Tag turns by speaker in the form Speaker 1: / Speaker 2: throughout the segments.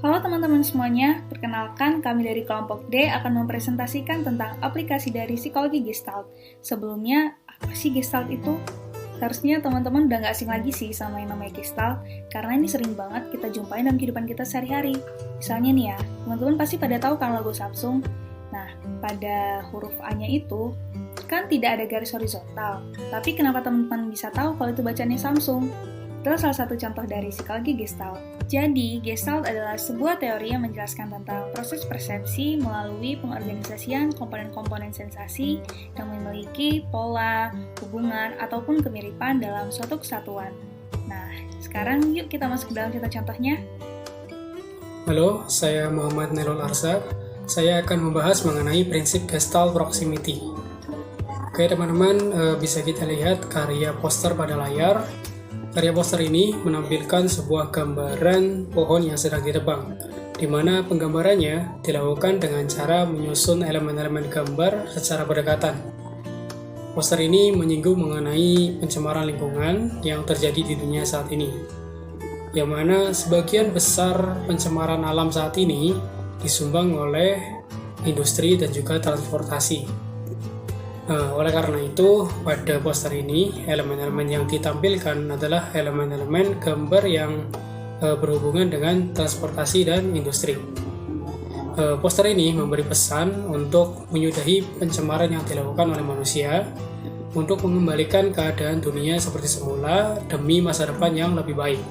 Speaker 1: Halo teman-teman semuanya, perkenalkan kami dari kelompok D akan mempresentasikan tentang aplikasi dari psikologi Gestalt. Sebelumnya, apa sih Gestalt itu? Harusnya teman-teman udah nggak asing lagi sih sama yang namanya Gestalt, karena ini sering banget kita jumpain dalam kehidupan kita sehari-hari. Misalnya nih ya, teman-teman pasti pada tahu kan logo Samsung? Nah, pada huruf A-nya itu, kan tidak ada garis horizontal. Tapi kenapa teman-teman bisa tahu kalau itu bacanya Samsung? Itulah salah satu contoh dari psikologi Gestalt. Jadi, Gestalt adalah sebuah teori yang menjelaskan tentang proses persepsi melalui pengorganisasian komponen-komponen sensasi yang memiliki pola, hubungan, ataupun kemiripan dalam suatu kesatuan. Nah, sekarang yuk kita masuk ke dalam contoh-contohnya.
Speaker 2: Halo, saya Muhammad Nerul Arsa. Saya akan membahas mengenai prinsip Gestalt Proximity. Oke teman-teman, bisa kita lihat karya poster pada layar. Karya poster ini menampilkan sebuah gambaran pohon yang sedang ditebang, di mana penggambarannya dilakukan dengan cara menyusun elemen-elemen gambar secara berdekatan. Poster ini menyinggung mengenai pencemaran lingkungan yang terjadi di dunia saat ini, yang mana sebagian besar pencemaran alam saat ini disumbang oleh industri dan juga transportasi. Oleh karena itu, pada poster ini, elemen-elemen yang ditampilkan adalah elemen-elemen gambar yang berhubungan dengan transportasi dan industri. Poster ini memberi pesan untuk menyudahi pencemaran yang dilakukan oleh manusia untuk mengembalikan keadaan dunia seperti semula demi masa depan yang lebih baik.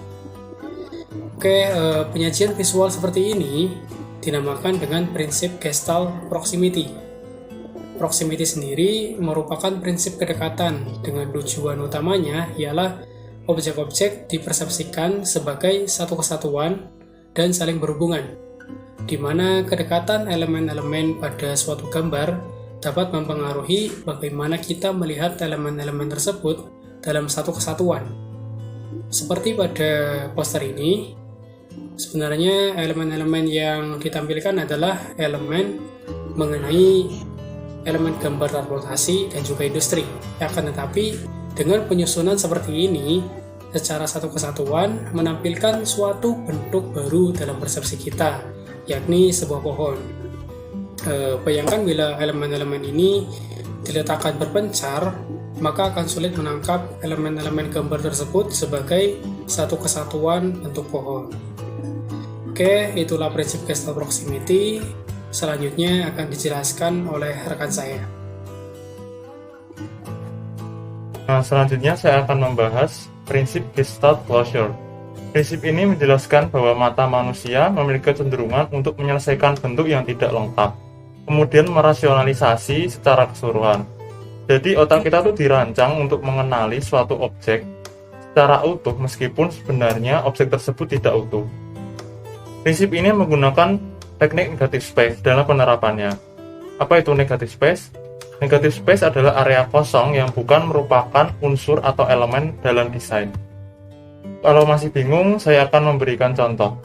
Speaker 2: Oke, penyajian visual seperti ini dinamakan dengan prinsip Gestalt Proximity. Proximity sendiri merupakan prinsip kedekatan dengan tujuan utamanya ialah objek-objek dipersepsikan sebagai satu kesatuan dan saling berhubungan, di mana kedekatan elemen-elemen pada suatu gambar dapat mempengaruhi bagaimana kita melihat elemen-elemen tersebut dalam satu kesatuan. Seperti pada poster ini, sebenarnya elemen-elemen yang ditampilkan adalah elemen mengenai elemen gambar transportasi dan juga industri. Akan tetapi, dengan penyusunan seperti ini, secara satu kesatuan menampilkan suatu bentuk baru dalam persepsi kita, yakni sebuah pohon. Bayangkan bila elemen-elemen ini diletakkan berpencar, maka akan sulit menangkap elemen-elemen gambar tersebut sebagai satu kesatuan bentuk pohon. Oke, itulah prinsip Gestalt Proximity. Selanjutnya akan dijelaskan oleh rekan saya.
Speaker 3: Selanjutnya saya akan membahas prinsip Gestalt Closure. Prinsip ini menjelaskan bahwa mata manusia memiliki kecenderungan untuk menyelesaikan bentuk yang tidak lengkap, kemudian merasionalisasi secara keseluruhan. Jadi otak kita tuh dirancang untuk mengenali suatu objek secara utuh meskipun sebenarnya objek tersebut tidak utuh. Prinsip ini menggunakan teknik negative space dalam penerapannya. Apa itu negative space? Negative space adalah area kosong yang bukan merupakan unsur atau elemen dalam desain. Kalau masih bingung, saya akan memberikan contoh.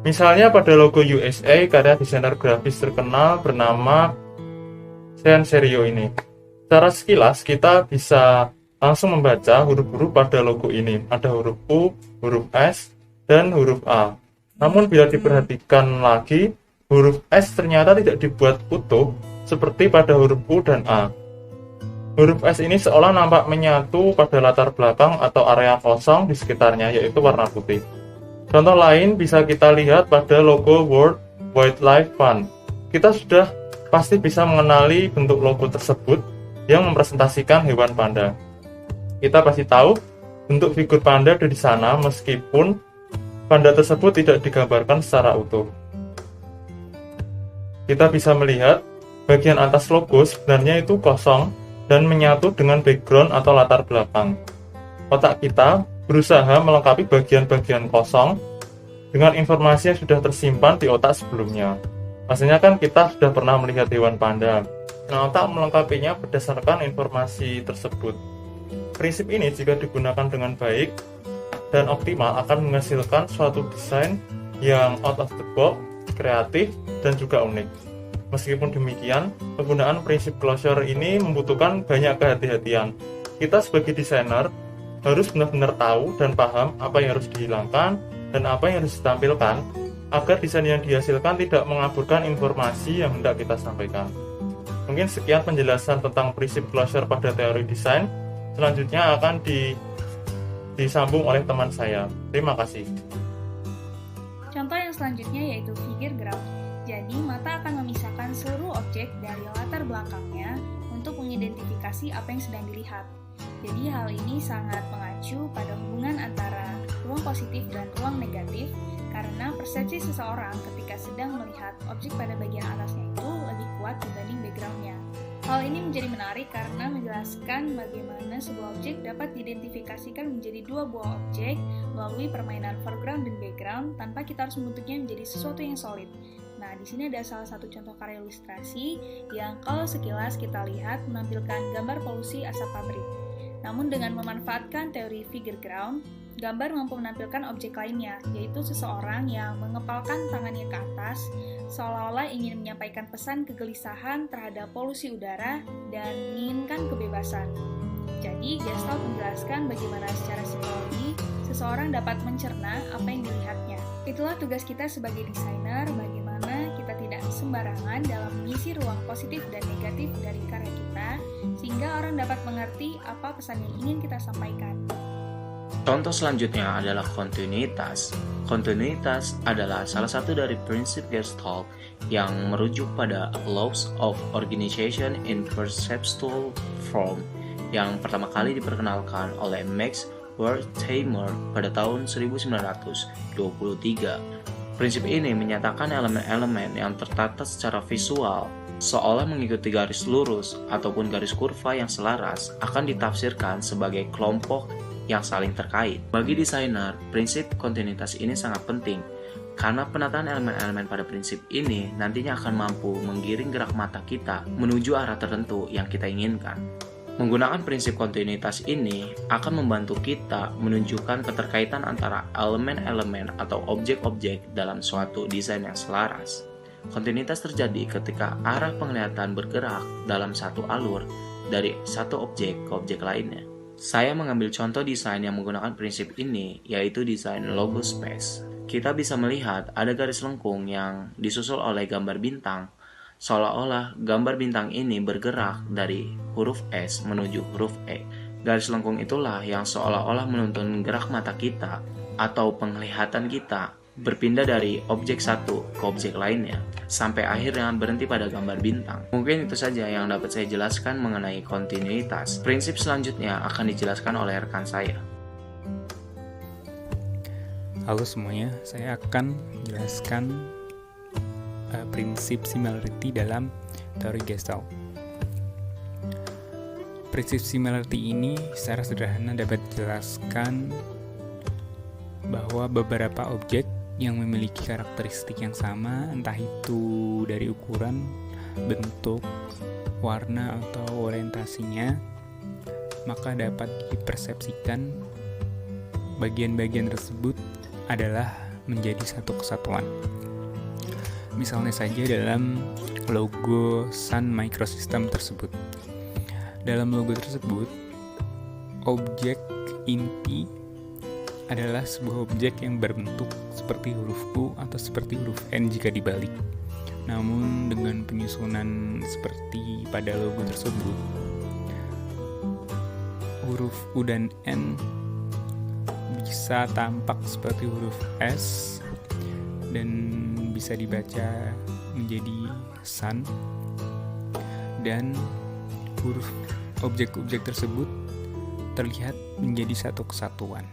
Speaker 3: Misalnya pada logo USA, karya desainer grafis terkenal bernama Sean Serio ini. Secara sekilas, kita bisa langsung membaca huruf-huruf pada logo ini. Ada huruf U, huruf S, dan huruf A. Namun bila diperhatikan lagi, huruf S ternyata tidak dibuat utuh seperti pada huruf U dan A. Huruf S ini seolah nampak menyatu pada latar belakang atau area kosong di sekitarnya, yaitu warna putih. Contoh lain bisa kita lihat pada logo World Wildlife Fund. Kita sudah pasti bisa mengenali bentuk logo tersebut yang merepresentasikan hewan panda. Kita pasti tahu bentuk figur panda ada di sana meskipun panda tersebut tidak digambarkan secara utuh. Kita bisa melihat bagian atas logo sebenarnya itu kosong dan menyatu dengan background atau latar belakang. Otak kita berusaha melengkapi bagian-bagian kosong dengan informasi yang sudah tersimpan di otak sebelumnya. Maksudnya kan kita sudah pernah melihat hewan panda. Nah, otak melengkapinya berdasarkan informasi tersebut. Prinsip ini jika digunakan dengan baik dan optimal akan menghasilkan suatu desain yang out of the box, kreatif, dan juga unik. Meskipun demikian, penggunaan prinsip closure ini membutuhkan banyak kehati-hatian. Kita sebagai desainer harus benar-benar tahu dan paham apa yang harus dihilangkan dan apa yang harus ditampilkan agar desain yang dihasilkan tidak mengaburkan informasi yang hendak kita sampaikan. Mungkin sekian penjelasan tentang prinsip closure pada teori desain. Selanjutnya akan disambung oleh teman saya. Terima kasih.
Speaker 1: Contoh yang selanjutnya yaitu figure ground. Jadi, mata akan memisahkan seluruh objek dari latar belakangnya untuk mengidentifikasi apa yang sedang dilihat. Jadi, hal ini sangat mengacu pada hubungan antara ruang positif dan ruang negatif karena persepsi seseorang ketika sedang melihat objek pada bagian atasnya itu lebih kuat dibanding background-nya. Hal ini menjadi menarik karena menjelaskan bagaimana sebuah objek dapat diidentifikasikan menjadi dua buah objek melalui permainan foreground dan background tanpa kita harus membentuknya menjadi sesuatu yang solid. Nah, di sini ada salah satu contoh karya ilustrasi yang kalau sekilas kita lihat menampilkan gambar polusi asap pabrik. Namun dengan memanfaatkan teori figure ground, gambar mampu menampilkan objek lainnya, yaitu seseorang yang mengepalkan tangannya ke atas, seolah-olah ingin menyampaikan pesan kegelisahan terhadap polusi udara dan menginginkan kebebasan. Jadi, Gestalt menjelaskan bagaimana secara psikologi seseorang dapat mencerna apa yang dilihatnya. Itulah tugas kita sebagai desainer, bagaimana kita tidak sembarangan dalam mengisi ruang positif dan negatif dari karya kita, sehingga orang dapat mengerti apa pesan yang ingin kita sampaikan.
Speaker 4: Contoh selanjutnya adalah kontinuitas. Kontinuitas adalah salah satu dari prinsip Gestalt yang merujuk pada laws of organization in perceptual form yang pertama kali diperkenalkan oleh Max Wertheimer pada tahun 1923. Prinsip ini menyatakan elemen-elemen yang tertata secara visual seolah mengikuti garis lurus ataupun garis kurva yang selaras akan ditafsirkan sebagai kelompok yang saling terkait. Bagi desainer, prinsip kontinuitas ini sangat penting karena penataan elemen-elemen pada prinsip ini nantinya akan mampu menggiring gerak mata kita menuju arah tertentu yang kita inginkan. Menggunakan prinsip kontinuitas ini akan membantu kita menunjukkan keterkaitan antara elemen-elemen atau objek-objek dalam suatu desain yang selaras. Kontinuitas terjadi ketika arah penglihatan bergerak dalam satu alur dari satu objek ke objek lainnya. Saya mengambil contoh desain yang menggunakan prinsip ini, yaitu desain logo space. Kita bisa melihat ada garis lengkung yang disusul oleh gambar bintang, seolah-olah gambar bintang ini bergerak dari huruf S menuju huruf E. Garis lengkung itulah yang seolah-olah menuntun gerak mata kita atau penglihatan kita berpindah dari objek satu ke objek lainnya, sampai akhirnya berhenti pada gambar bintang. Mungkin itu saja yang dapat saya jelaskan mengenai kontinuitas. Prinsip selanjutnya akan dijelaskan oleh rekan saya.
Speaker 5: Halo semuanya, saya akan menjelaskan prinsip similarity dalam teori Gestalt. Prinsip similarity ini secara sederhana dapat dijelaskan bahwa beberapa objek yang memiliki karakteristik yang sama, entah itu dari ukuran, bentuk, warna, atau orientasinya, maka dapat dipersepsikan bagian-bagian tersebut adalah menjadi satu kesatuan. Misalnya saja dalam logo Sun Microsystem tersebut. Dalam logo tersebut, objek inti adalah sebuah objek yang berbentuk seperti huruf U atau seperti huruf N jika dibalik. Namun dengan penyusunan seperti pada logo tersebut, huruf U dan N bisa tampak seperti huruf S dan bisa dibaca menjadi sun, dan huruf objek-objek tersebut terlihat menjadi satu kesatuan.